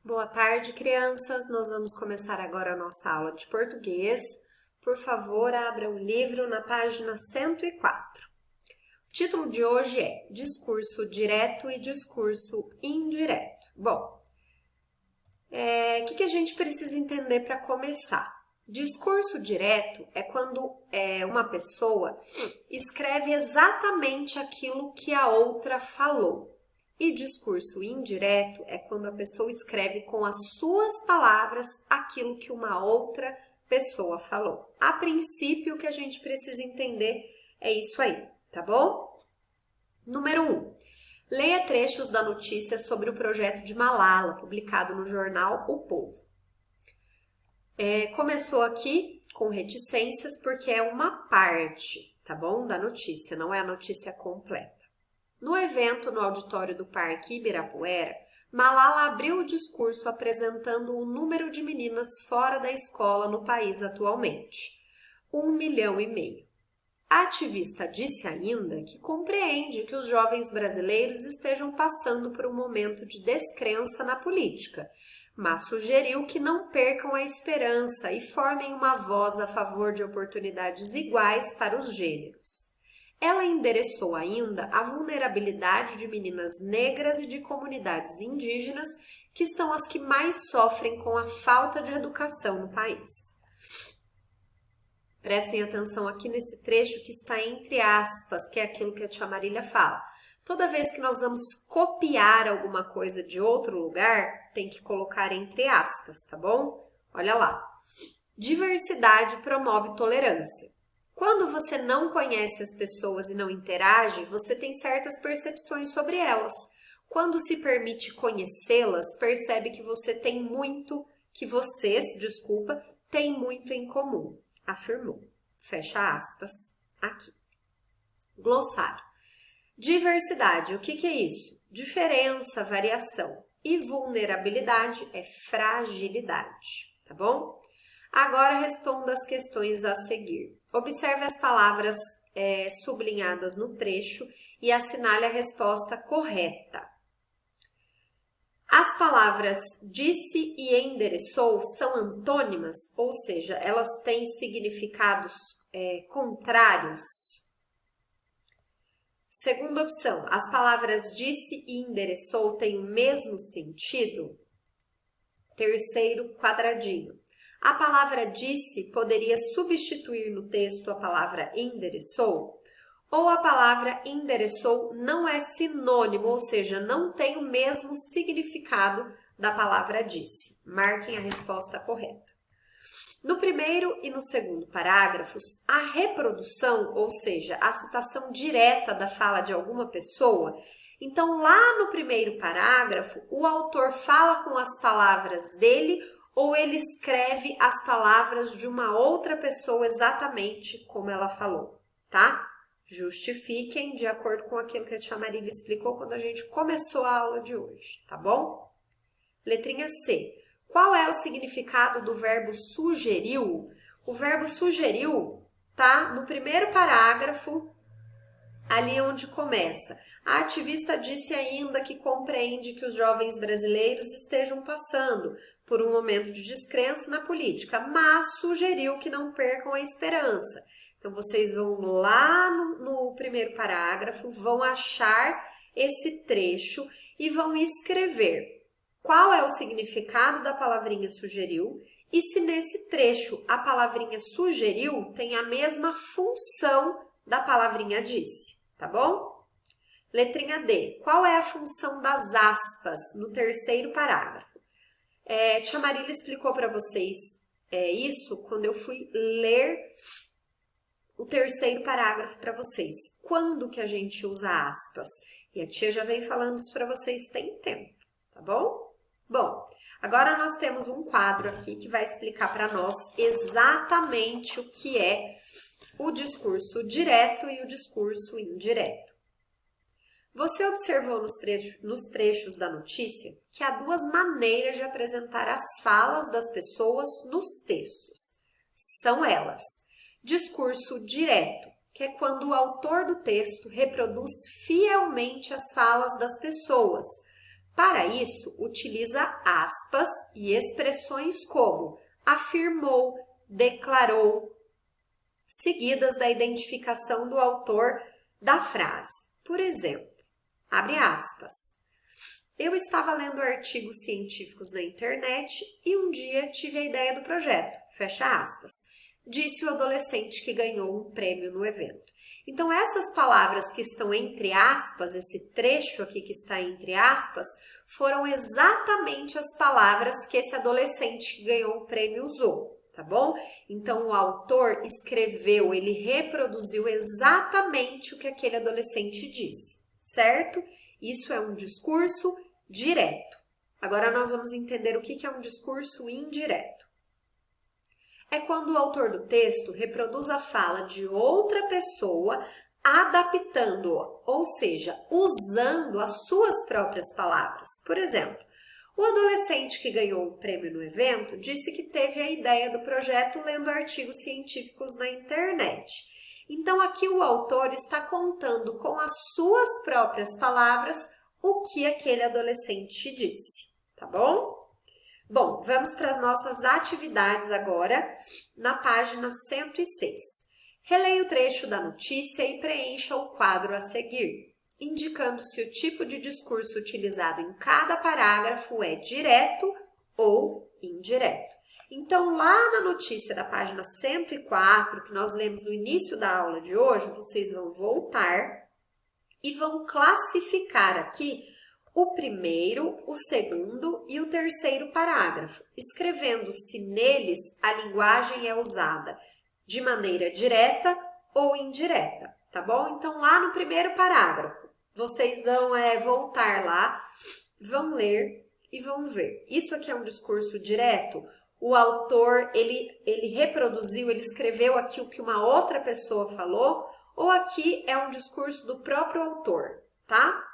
Boa tarde, crianças. Nós vamos começar agora a nossa aula de português. Por favor, abra o livro na página 104. O título de hoje é Discurso Direto e Discurso Indireto. Bom, o que a gente precisa entender para começar? Discurso direto é quando uma pessoa escreve exatamente aquilo que a outra falou. E discurso indireto é quando a pessoa escreve com as suas palavras aquilo que uma outra pessoa falou. A princípio, o que a gente precisa entender é isso aí, tá bom? Número 1. Leia trechos da notícia sobre o projeto de Malala, publicado no jornal O Povo. Começou aqui com reticências porque é uma parte, tá bom? Da notícia, não é a notícia completa. No evento no auditório do Parque Ibirapuera, Malala abriu o discurso apresentando o número de meninas fora da escola no país atualmente, 1,5 milhão. A ativista disse ainda que compreende que os jovens brasileiros estejam passando por um momento de descrença na política, mas sugeriu que não percam a esperança e formem uma voz a favor de oportunidades iguais para os gêneros. Ela endereçou ainda a vulnerabilidade de meninas negras e de comunidades indígenas, que são as que mais sofrem com a falta de educação no país. Prestem atenção aqui nesse trecho que está entre aspas, que é aquilo que a tia Marília fala. Toda vez que nós vamos copiar alguma coisa de outro lugar, tem que colocar entre aspas, tá bom? Olha lá. Diversidade promove tolerância. Quando você não conhece as pessoas e não interage, você tem certas percepções sobre elas. Quando se permite conhecê-las, percebe que tem muito em comum, afirmou. Fecha aspas aqui. Glossário. Diversidade, o que é isso? Diferença, variação. E vulnerabilidade é fragilidade, tá bom? Agora responda as questões a seguir. Observe as palavras sublinhadas no trecho e assinale a resposta correta. As palavras disse e endereçou são antônimas, ou seja, elas têm significados contrários. Segunda opção, as palavras disse e endereçou têm o mesmo sentido? Terceiro quadradinho. A palavra disse poderia substituir no texto a palavra endereçou? Ou a palavra endereçou não é sinônimo, ou seja, não tem o mesmo significado da palavra disse? Marquem a resposta correta. No primeiro e no segundo parágrafos, a reprodução, ou seja, a citação direta da fala de alguma pessoa. Então, lá no primeiro parágrafo, o autor fala com as palavras dele ou ele escreve as palavras de uma outra pessoa exatamente como ela falou, tá? Justifiquem de acordo com aquilo que a tia Marília explicou quando a gente começou a aula de hoje, tá bom? Letrinha C. Qual é o significado do verbo sugeriu? O verbo sugeriu tá no primeiro parágrafo, ali onde começa. A ativista disse ainda que compreende que os jovens brasileiros estejam passando por um momento de descrença na política, mas sugeriu que não percam a esperança. Então, vocês vão lá no primeiro parágrafo, vão achar esse trecho e vão escrever qual é o significado da palavrinha sugeriu e se nesse trecho a palavrinha sugeriu tem a mesma função da palavrinha disse, tá bom? Letrinha D. Qual é a função das aspas no terceiro parágrafo? Tia Marília explicou para vocês isso quando eu fui ler o terceiro parágrafo para vocês. Quando que a gente usa aspas? E a tia já vem falando isso para vocês tem tempo, tá bom? Bom, agora nós temos um quadro aqui que vai explicar para nós exatamente o que é o discurso direto e o discurso indireto. Você observou nos trechos da notícia que há duas maneiras de apresentar as falas das pessoas nos textos. São elas: discurso direto, que é quando o autor do texto reproduz fielmente as falas das pessoas, Para isso, utiliza aspas e expressões como afirmou, declarou, seguidas da identificação do autor da frase. Por exemplo, abre aspas. Eu estava lendo artigos científicos na internet e um dia tive a ideia do projeto, fecha aspas, disse o adolescente que ganhou um prêmio no evento. Então, essas palavras que estão entre aspas, esse trecho aqui que está entre aspas, foram exatamente as palavras que esse adolescente que ganhou o prêmio usou, tá bom? Então, o autor escreveu, ele reproduziu exatamente o que aquele adolescente disse, certo? Isso é um discurso direto. Agora, nós vamos entender o que é um discurso indireto. É quando o autor do texto reproduz a fala de outra pessoa, adaptando-a, ou seja, usando as suas próprias palavras. Por exemplo, o adolescente que ganhou o prêmio no evento disse que teve a ideia do projeto lendo artigos científicos na internet. Então, aqui o autor está contando com as suas próprias palavras o que aquele adolescente disse, tá bom? Bom, vamos para as nossas atividades agora, na página 106. Releia o trecho da notícia e preencha o quadro a seguir, indicando se o tipo de discurso utilizado em cada parágrafo é direto ou indireto. Então, lá na notícia da página 104, que nós lemos no início da aula de hoje, vocês vão voltar e vão classificar aqui o primeiro, o segundo e o terceiro parágrafo, escrevendo se neles a linguagem é usada de maneira direta ou indireta, tá bom? Então, lá no primeiro parágrafo, vocês vão voltar lá, vão ler e vão ver. Isso aqui é um discurso direto? O autor, ele reproduziu, ele escreveu aqui o que uma outra pessoa falou, ou aqui é um discurso do próprio autor, tá?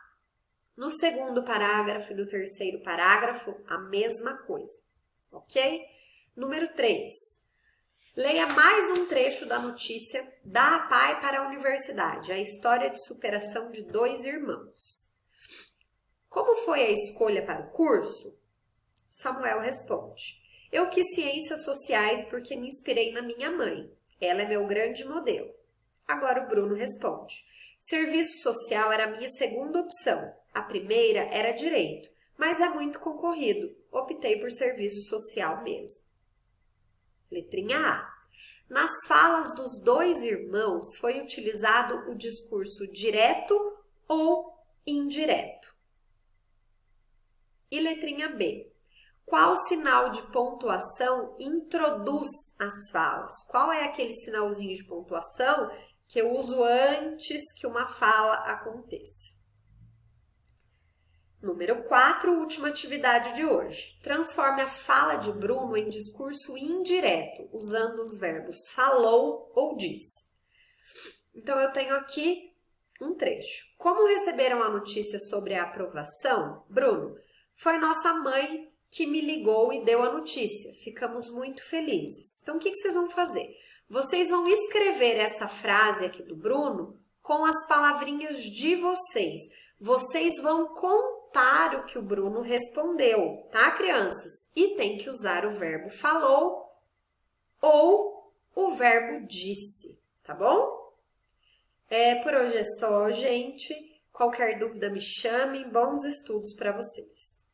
No segundo parágrafo e no terceiro parágrafo, a mesma coisa, ok? Número 3. Leia mais um trecho da notícia da pai para a universidade, a história de superação de 2 irmãos. Como foi a escolha para o curso? Samuel responde. Eu quis ciências sociais porque me inspirei na minha mãe. Ela é meu grande modelo. Agora o Bruno responde. Serviço social era a minha segunda opção. A primeira era direito, mas é muito concorrido. Optei por serviço social mesmo. Letrinha A. Nas falas dos 2 irmãos foi utilizado o discurso direto ou indireto. E letrinha B. Qual sinal de pontuação introduz as falas? Qual é aquele sinalzinho de pontuação que eu uso antes que uma fala aconteça? Número 4, última atividade de hoje. Transforme a fala de Bruno em discurso indireto, usando os verbos falou ou disse. Então, eu tenho aqui um trecho. Como receberam a notícia sobre a aprovação? Bruno, foi nossa mãe que me ligou e deu a notícia. Ficamos muito felizes. Então, o que vocês vão fazer? Vocês vão escrever essa frase aqui do Bruno com as palavrinhas de vocês. Vocês vão contar o que o Bruno respondeu, tá, crianças? E tem que usar o verbo falou ou o verbo disse, tá bom? Por hoje é só, gente. Qualquer dúvida me chame. Bons estudos para vocês.